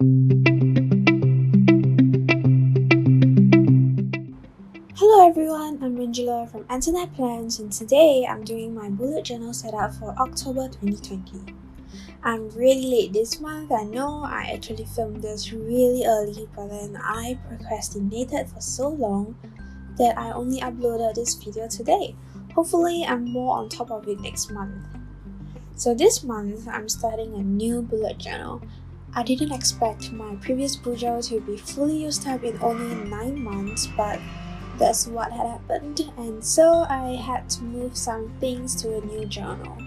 Hello everyone, I'm Angela from Internet Plans, and today I'm doing my bullet journal setup for October 2020. I'm really late this month. I know I actually filmed this really early, but then I procrastinated for so long that I only uploaded this video today. Hopefully I'm more on top of it next month. So this month I'm starting a new bullet journal. I didn't expect my previous Bujo to be fully used up in only 9 months, but that's what had happened, and so I had to move some things to a new journal.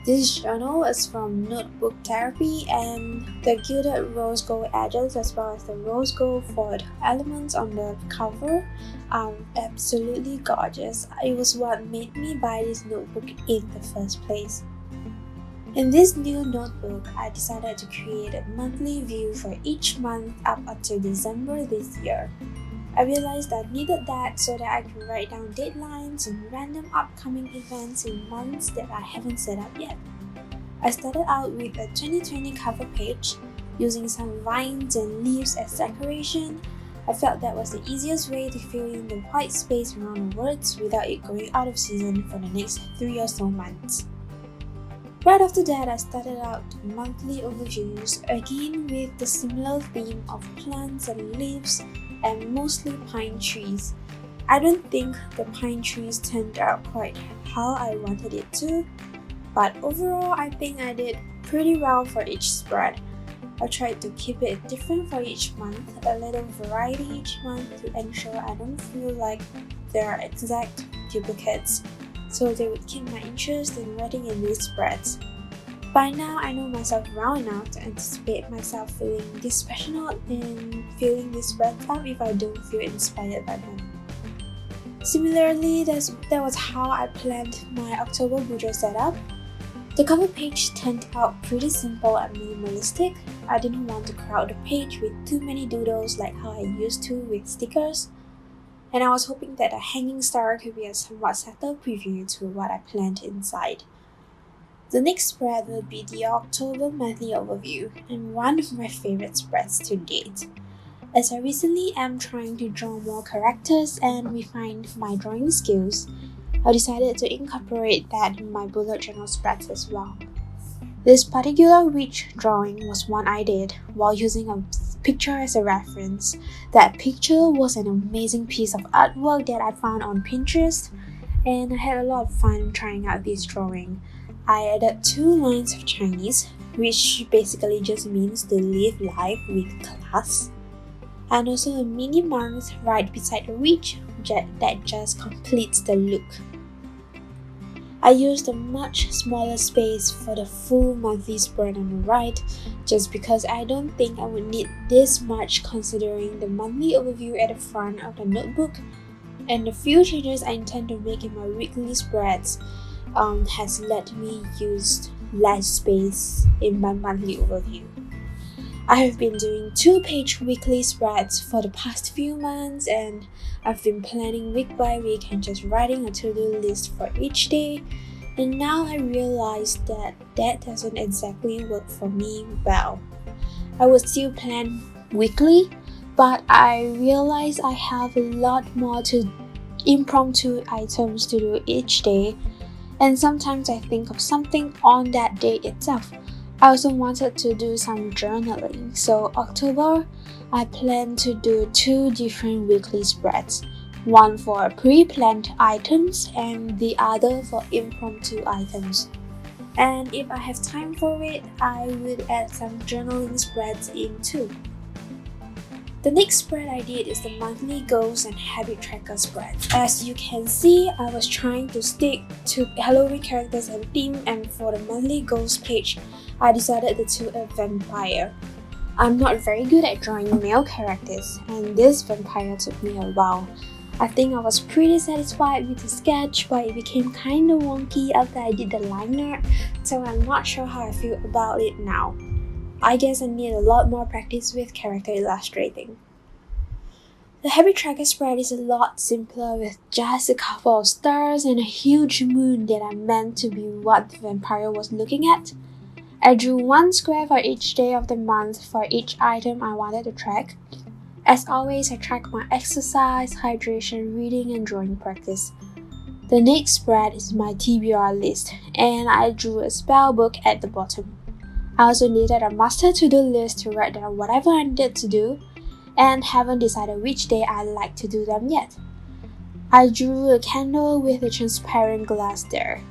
This journal is from Notebook Therapy, and the gilded rose gold edges as well as the rose gold foiled elements on the cover are absolutely gorgeous. It was what made me buy this notebook in the first place. In this new notebook, I decided to create a monthly view for each month up until December this year. I realized I needed that so that I can write down deadlines and random upcoming events in months that I haven't set up yet. I started out with a 2020 cover page, using some vines and leaves as decoration. I felt that was the easiest way to fill in the white space around the words without it going out of season for the next 3 or so months. Right after that, I started out monthly overviews, again with the similar theme of plants and leaves and mostly pine trees. I don't think the pine trees turned out quite how I wanted it to, but overall I think I did pretty well for each spread. I tried to keep it different for each month, a little variety each month to ensure I don't feel like they are exact duplicates, so they would keep my interest in writing in these spreads. By now, I know myself well enough to anticipate myself feeling dispassionate in filling these spreads up if I don't feel inspired by them. Similarly, that was how I planned my October Bujo setup. The cover page turned out pretty simple and minimalistic. I didn't want to crowd the page with too many doodles like how I used to with stickers, and I was hoping that a hanging star could be a somewhat subtle preview to what I planned inside. The next spread will be the October monthly overview, and one of my favorite spreads to date. As I recently am trying to draw more characters and refine my drawing skills, I decided to incorporate that in my bullet journal spreads as well. This particular witch drawing was one I did while using a picture as a reference. That picture was an amazing piece of artwork that I found on Pinterest, and I had a lot of fun trying out this drawing. I added 2 lines of Chinese, which basically just means to live life with class, and also a mini month right beside the witch that just completes the look. I used a much smaller space for the full monthly spread on the right, just because I don't think I would need this much considering the monthly overview at the front of the notebook, and the few changes I intend to make in my weekly spreads has let me use less space in my monthly overview. I have been doing 2-page weekly spreads for the past few months, and I've been planning week by week and just writing a to-do list for each day, and now I realize that doesn't exactly work for me well. I would still plan weekly, but I realize I have a lot more impromptu items to do each day, and sometimes I think of something on that day itself. I also wanted to do some journaling, so October I plan to do 2 different weekly spreads, one for pre-planned items and the other for impromptu items. And if I have time for it, I would add some journaling spreads in too. The next spread I did is the monthly goals and habit tracker spread. As you can see, I was trying to stick to Halloween characters and theme, and for the monthly goals page, I decided to do a vampire. I'm not very good at drawing male characters, and this vampire took me a while. I think I was pretty satisfied with the sketch, but it became kinda wonky after I did the line art, so I'm not sure how I feel about it now. I guess I need a lot more practice with character illustrating. The habit tracker spread is a lot simpler with just a couple of stars and a huge moon that are meant to be what the vampire was looking at. I drew one square for each day of the month for each item I wanted to track. As always, I track my exercise, hydration, reading, and drawing practice. The next spread is my TBR list, and I drew a spell book at the bottom. I also needed a master to-do list to write down whatever I needed to do, and haven't decided which day I'd like to do them yet. I drew a candle with a transparent glass there.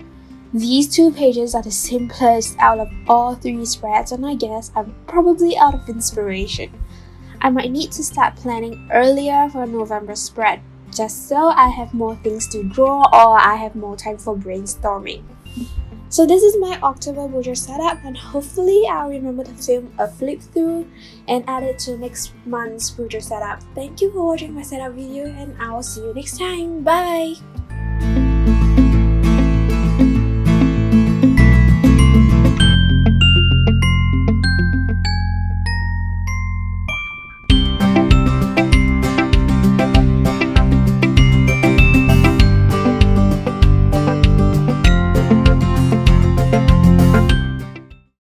These 2 pages are the simplest out of all 3 spreads, and I guess I'm probably out of inspiration. I might need to start planning earlier for November spread, just so I have more things to draw or I have more time for brainstorming. So this is my October Bujo setup, and hopefully I'll remember to film a flip through and add it to next month's Bujo setup. Thank you for watching my setup video, and I'll see you next time. Bye!